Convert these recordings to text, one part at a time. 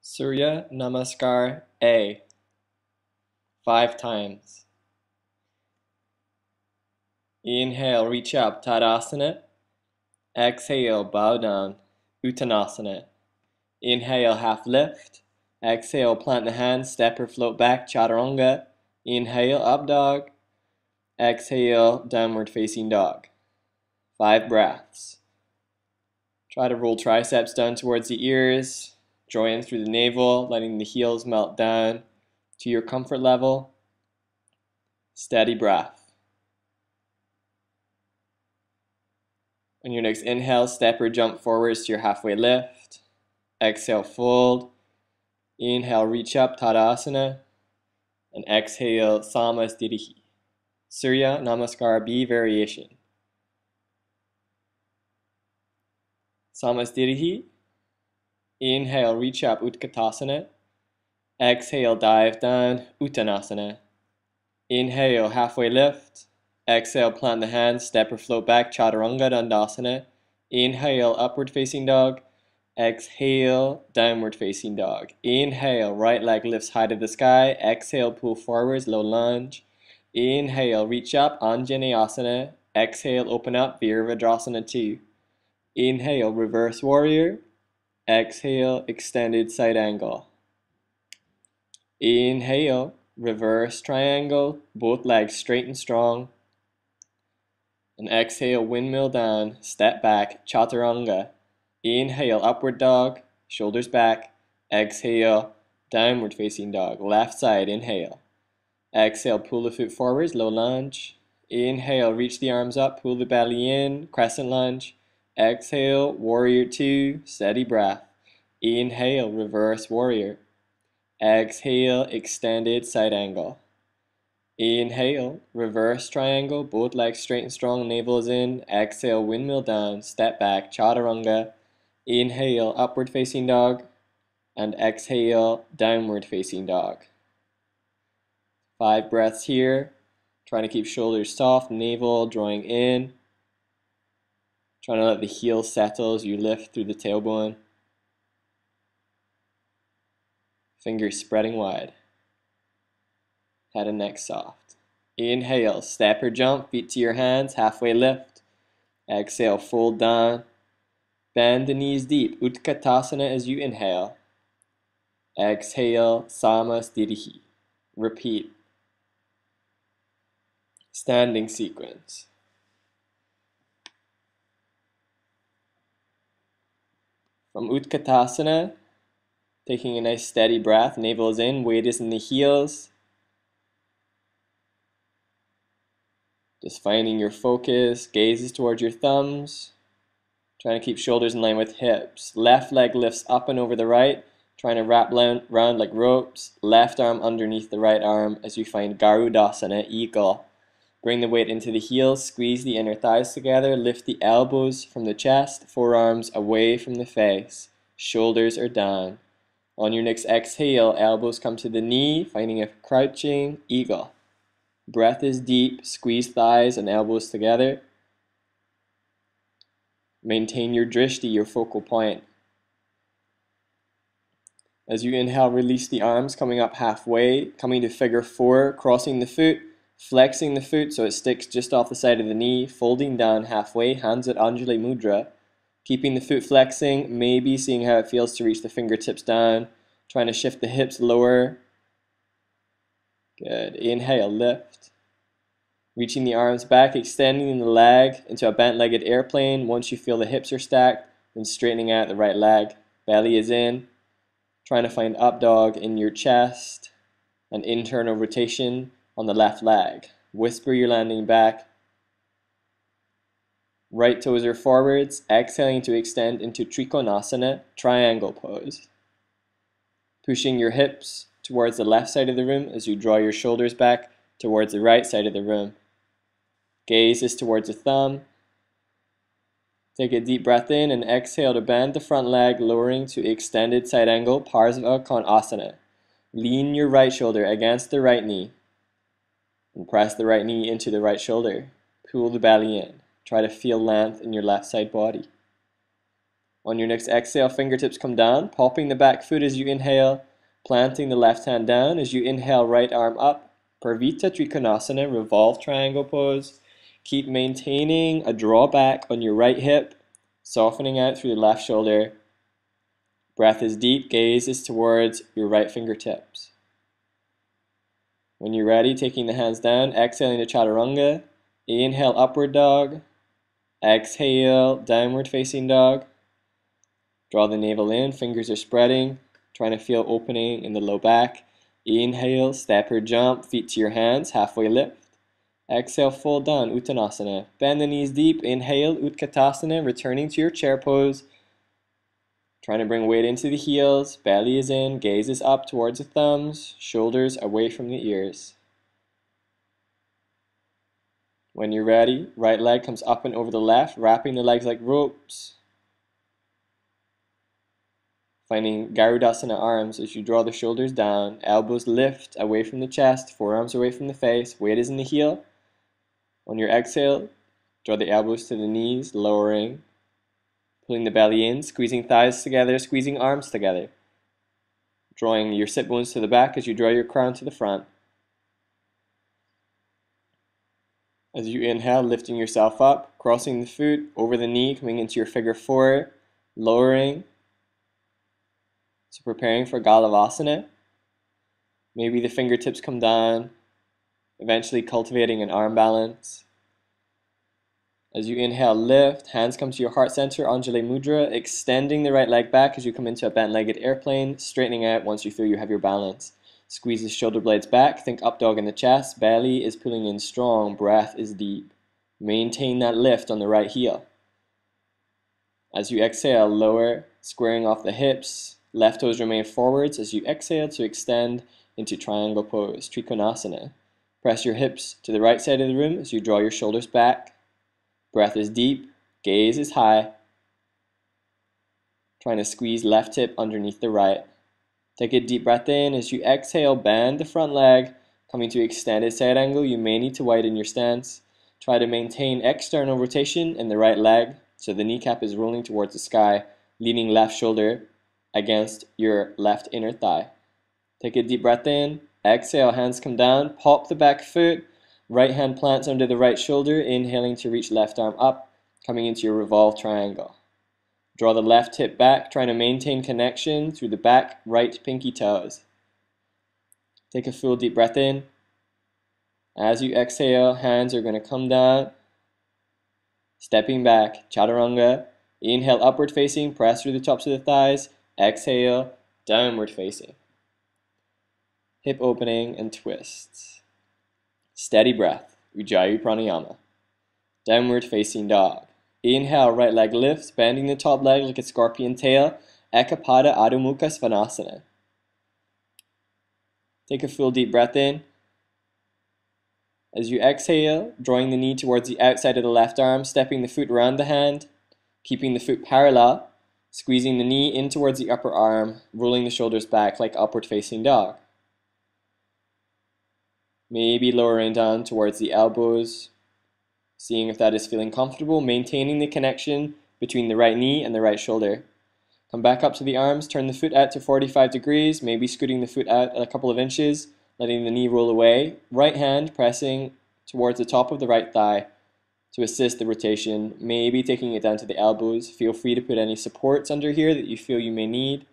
Surya Namaskar A 5 times. Inhale, reach up, Tadasana. Exhale, bow down, Uttanasana. Inhale, half lift. Exhale, plant the hands, step or float back, Chaturanga. Inhale, up dog. Exhale, downward facing dog. 5 breaths. Try to roll triceps down towards the ears. Draw in through the navel, letting the heels melt down to your comfort level. Steady breath. On your next inhale, step or jump forwards to your halfway lift. Exhale, fold. Inhale, reach up, Tadasana. And exhale, Samasthiti. Surya Namaskar B variation. Samasthiti. Inhale, reach up, Utkatasana. Exhale, dive down, Uttanasana. Inhale, halfway lift. Exhale, plant the hands, step or float back, Chaturanga Dandasana. Inhale, upward facing dog. Exhale, downward facing dog. Inhale, right leg lifts high to the sky. Exhale, pull forwards, low lunge. Inhale, reach up, Anjaneyasana. Exhale, open up, Virasana 2. Inhale, reverse warrior. Exhale, extended side angle. Inhale, reverse triangle, both legs straight and strong. And exhale, windmill down, step back, Chaturanga. Inhale, upward dog, shoulders back. Exhale, downward facing dog, left side, inhale. Exhale, pull the foot forwards, low lunge. Inhale, reach the arms up, pull the belly in, crescent lunge. Exhale, warrior 2, steady breath. Inhale, reverse warrior. Exhale, extended side angle. Inhale, reverse triangle, both legs straight and strong, navel is in. Exhale, windmill down, step back, Chaturanga. Inhale, upward facing dog. And exhale, downward facing dog. 5 breaths here. Trying to keep shoulders soft, navel drawing in. Trying to let the heels settle as you lift through the tailbone. Fingers spreading wide. Head and neck soft. Inhale, step or jump, feet to your hands, halfway lift. Exhale, fold down. Bend the knees deep, Utkatasana as you inhale. Exhale, Samasthiti. Repeat. Standing sequence. From Utkatasana, taking a nice steady breath, navel is in, weight is in the heels. Just finding your focus, gaze is towards your thumbs. Trying to keep shoulders in line with hips. Left leg lifts up and over the right, trying to wrap round like ropes. Left arm underneath the right arm as you find Garudasana, eagle. Bring the weight into the heels, squeeze the inner thighs together, lift the elbows from the chest, forearms away from the face. Shoulders are down. On your next exhale, elbows come to the knee, finding a crouching eagle. Breath is deep, squeeze thighs and elbows together. Maintain your drishti, your focal point. As you inhale, release the arms, coming up halfway, coming to figure 4, crossing the foot, flexing the foot so it sticks just off the side of the knee, folding down halfway, hands at Anjali Mudra. Keeping the foot flexing, maybe seeing how it feels to reach the fingertips down, trying to shift the hips lower. Good. Inhale, lift. Reaching the arms back, extending the leg into a bent-legged airplane. Once you feel the hips are stacked, then straightening out the right leg. Belly is in. Trying to find up dog in your chest. An internal rotation on the left leg. Whisper your landing back. Right toes are forwards, exhaling to extend into Trikonasana, triangle pose. Pushing your hips towards the left side of the room as you draw your shoulders back towards the right side of the room. Gaze is towards the thumb. Take a deep breath in and exhale to bend the front leg, lowering to extended side angle, Parsva Konasana. Lean your right shoulder against the right knee. And press the right knee into the right shoulder. Pull the belly in. Try to feel length in your left side body. On your next exhale, fingertips come down, popping the back foot as you inhale, planting the left hand down as you inhale, right arm up. Parvita Trikonasana, revolve triangle pose. Keep maintaining a draw back on your right hip, softening out through the left shoulder. Breath is deep, gaze is towards your right fingertips. When you're ready, taking the hands down, exhaling to Chaturanga. Inhale, upward dog. Exhale, downward facing dog. Draw the navel in, fingers are spreading, trying to feel opening in the low back. Inhale, step or jump, feet to your hands, halfway lift. Exhale, fold down, Uttanasana. Bend the knees deep, inhale, Utkatasana, returning to your chair pose. Trying to bring weight into the heels, belly is in, gaze is up towards the thumbs, shoulders away from the ears. When you're ready, right leg comes up and over the left, wrapping the legs like ropes. Finding Garudasana arms as you draw the shoulders down, elbows lift away from the chest, forearms away from the face, weight is in the heel. On your exhale, draw the elbows to the knees, lowering, pulling the belly in, squeezing thighs together, squeezing arms together. Drawing your sit bones to the back as you draw your crown to the front. As you inhale, lifting yourself up, crossing the foot over the knee, coming into your figure four, lowering. So preparing for Galavasana. Maybe the fingertips come down, eventually cultivating an arm balance. As you inhale, lift, hands come to your heart center, Anjali Mudra, extending the right leg back as you come into a bent-legged airplane, straightening out once you feel you have your balance. Squeeze the shoulder blades back, think up dog in the chest, belly is pulling in strong, breath is deep. Maintain that lift on the right heel. As you exhale, lower, squaring off the hips, left toes remain forwards as you exhale to extend into triangle pose, Trikonasana. Press your hips to the right side of the room as you draw your shoulders back. Breath is deep, gaze is high. Trying to squeeze left hip underneath the right. Take a deep breath in. As you exhale, bend the front leg, coming to extended side angle. You may need to widen your stance. Try to maintain external rotation in the right leg, so the kneecap is rolling towards the sky, leaning left shoulder against your left inner thigh. Take a deep breath in, exhale, hands come down, pop the back foot, right hand plants under the right shoulder, inhaling to reach left arm up, coming into your revolve triangle. Draw the left hip back, trying to maintain connection through the back right pinky toes. Take a full deep breath in. As you exhale, hands are going to come down, stepping back, Chaturanga. Inhale, upward facing, press through the tops of the thighs. Exhale, downward facing. Hip opening and twists. Steady breath, Ujjayi Pranayama. Downward facing dog. Inhale, right leg lifts, bending the top leg like a scorpion tail. Ekapada Adho Mukha Svanasana. Take a full deep breath in. As you exhale, drawing the knee towards the outside of the left arm, stepping the foot around the hand, keeping the foot parallel, squeezing the knee in towards the upper arm, rolling the shoulders back like upward facing dog. Maybe lowering down towards the elbows, seeing if that is feeling comfortable, maintaining the connection between the right knee and the right shoulder. Come back up to the arms, turn the foot out to 45 degrees, maybe scooting the foot out a couple of inches, letting the knee roll away. Right hand pressing towards the top of the right thigh to assist the rotation, maybe taking it down to the elbows. Feel free to put any supports under here that you feel you may need.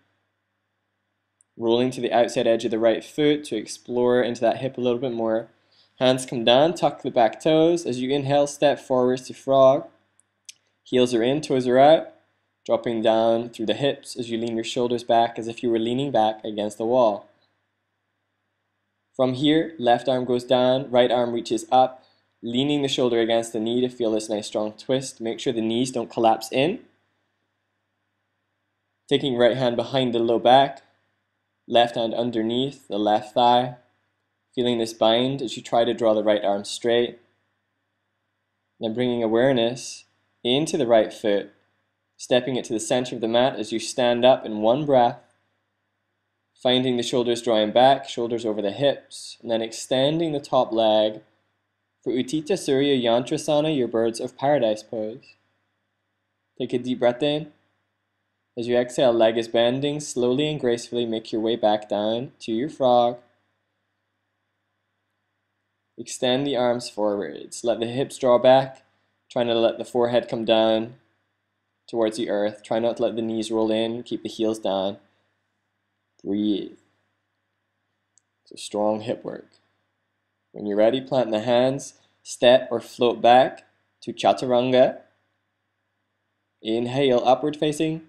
Rolling to the outside edge of the right foot to explore into that hip a little bit more. Hands come down, tuck the back toes. As you inhale, step forwards to frog. Heels are in, toes are out. Dropping down through the hips as you lean your shoulders back as if you were leaning back against the wall. From here, left arm goes down, right arm reaches up, leaning the shoulder against the knee to feel this nice strong twist. Make sure the knees don't collapse in. Taking right hand behind the low back, left hand underneath the left thigh. Feeling this bind as you try to draw the right arm straight. Then bringing awareness into the right foot, stepping it to the center of the mat as you stand up in one breath. Finding the shoulders drawing back, shoulders over the hips, and then extending the top leg for Uttita Surya Yantrasana, your birds of paradise pose. Take a deep breath in. As you exhale, leg is bending. Slowly and gracefully make your way back down to your frog. Extend the arms forwards. Let the hips draw back. Trying to let the forehead come down towards the earth. Try not to let the knees roll in. Keep the heels down. Breathe. So strong hip work. When you're ready, plant the hands. Step or float back to Chaturanga. Inhale, upward facing.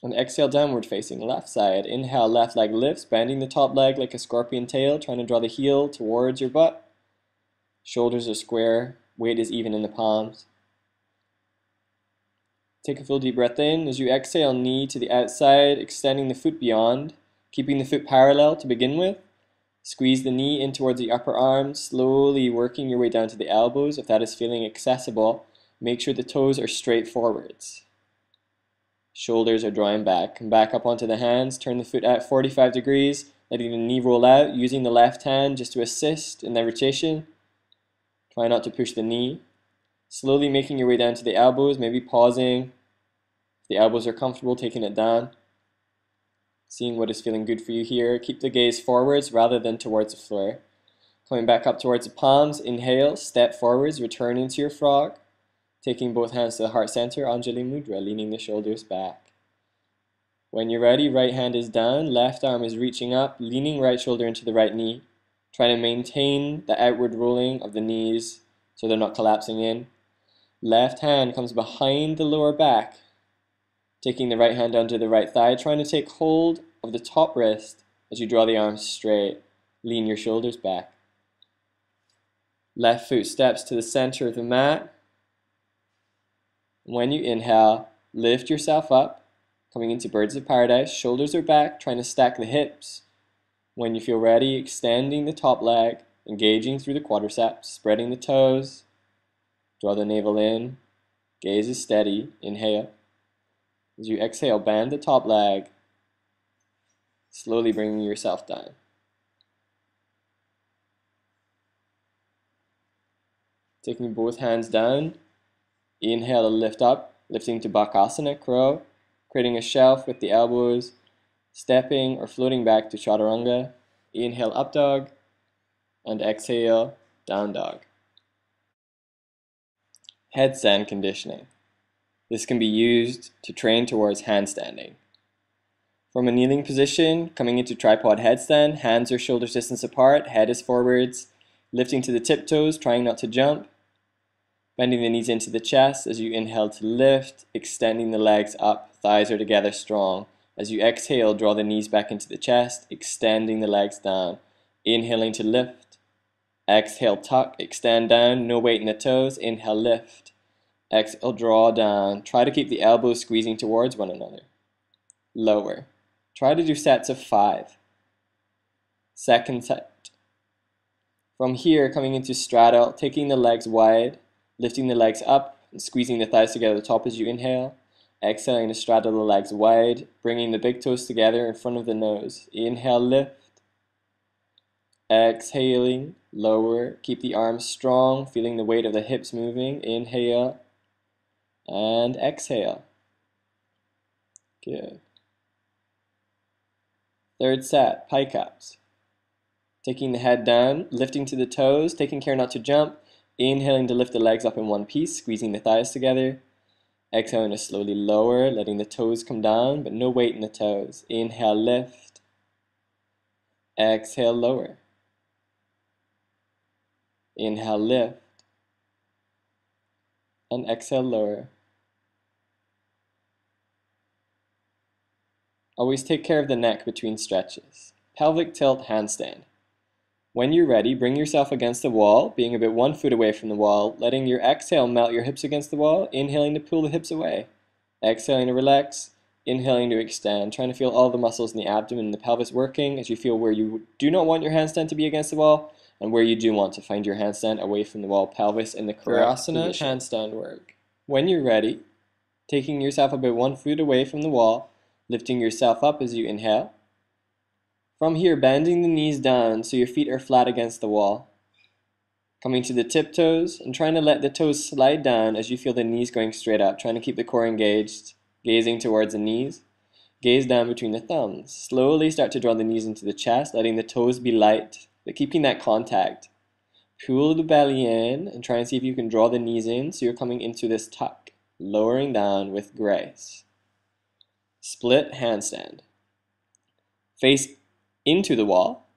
And exhale, downward facing, left side. Inhale, left leg lifts, bending the top leg like a scorpion tail, trying to draw the heel towards your butt. Shoulders are square, weight is even in the palms. Take a full deep breath in. As you exhale, knee to the outside, extending the foot beyond, keeping the foot parallel to begin with. Squeeze the knee in towards the upper arm, slowly working your way down to the elbows if that is feeling accessible. Make sure the toes are straight forwards. Shoulders are drawing back. Come back up onto the hands, turn the foot out 45 degrees, letting the knee roll out, using the left hand just to assist in the rotation. Try not to push the knee. Slowly making your way down to the elbows, maybe pausing. If the elbows are comfortable, taking it down. Seeing what is feeling good for you here. Keep the gaze forwards rather than towards the floor. Coming back up towards the palms, inhale, step forwards, return into your frog. Taking both hands to the heart center, Anjali Mudra, leaning the shoulders back. When you're ready, right hand is down, left arm is reaching up, leaning right shoulder into the right knee. Trying to maintain the outward rolling of the knees so they're not collapsing in. Left hand comes behind the lower back, taking the right hand onto the right thigh, trying to take hold of the top wrist as you draw the arms straight. Lean your shoulders back. Left foot steps to the center of the mat. When you inhale, lift yourself up, coming into Birds of Paradise. Shoulders are back, trying to stack the hips. When you feel ready, extending the top leg, engaging through the quadriceps, spreading the toes. Draw the navel in. Gaze is steady. Inhale. As you exhale, bend the top leg, slowly bringing yourself down. Taking both hands down. Inhale to lift up, lifting to Bakasana, crow, creating a shelf with the elbows, stepping or floating back to Chaturanga. Inhale, up dog, and exhale, down dog. Headstand conditioning. This can be used to train towards handstanding. From a kneeling position, coming into tripod headstand, hands are shoulders distance apart, head is forwards, lifting to the tiptoes, trying not to jump. Bending the knees into the chest as you inhale to lift, extending the legs up, thighs are together strong. As you exhale, draw the knees back into the chest, extending the legs down. Inhaling to lift. Exhale, tuck, extend down, no weight in the toes. Inhale, lift. Exhale, draw down. Try to keep the elbows squeezing towards one another. Lower. Try to do sets of 5. Second set. From here, coming into straddle, taking the legs wide, lifting the legs up and squeezing the thighs together at the top as you inhale. Exhaling to straddle the legs wide, bringing the big toes together in front of the nose. Inhale, lift. Exhaling, lower. Keep the arms strong, feeling the weight of the hips moving. Inhale and exhale. Good. Third set, pike ups. Taking the head down, lifting to the toes, taking care not to jump. Inhaling to lift the legs up in one piece, squeezing the thighs together. Exhaling to slowly lower, letting the toes come down, but no weight in the toes. Inhale, lift. Exhale, lower. Inhale, lift. And exhale, lower. Always take care of the neck between stretches. Pelvic tilt handstand. When you're ready, bring yourself against the wall, being about 1 foot away from the wall, letting your exhale melt your hips against the wall, inhaling to pull the hips away. Exhaling to relax, inhaling to extend, trying to feel all the muscles in the abdomen and the pelvis working as you feel where you do not want your handstand to be against the wall and where you do want to find your handstand away from the wall, pelvis in the correct Virasana handstand work. When you're ready, taking yourself about 1 foot away from the wall, lifting yourself up as you inhale. From here, bending the knees down so your feet are flat against the wall. Coming to the tiptoes and trying to let the toes slide down as you feel the knees going straight up, trying to keep the core engaged. gazing towards the knees. Gaze down between the thumbs. Slowly start to draw the knees into the chest, letting the toes be light, but keeping that contact. Pull the belly in and try and see if you can draw the knees in so you're coming into this tuck, lowering down with grace. Split handstand. Face into the wall,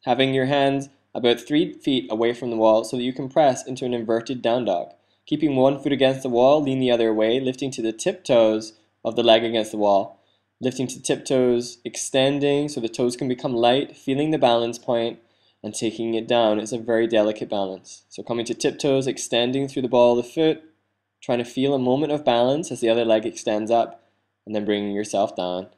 having your hands about 3 feet away from the wall so that you can press into an inverted down dog. Keeping one foot against the wall, lean the other way, lifting to the tiptoes of the leg against the wall. Lifting to tiptoes, extending so the toes can become light, feeling the balance point, and taking it down. It's a very delicate balance. So coming to tiptoes, extending through the ball of the foot, trying to feel a moment of balance as the other leg extends up, and then bringing yourself down.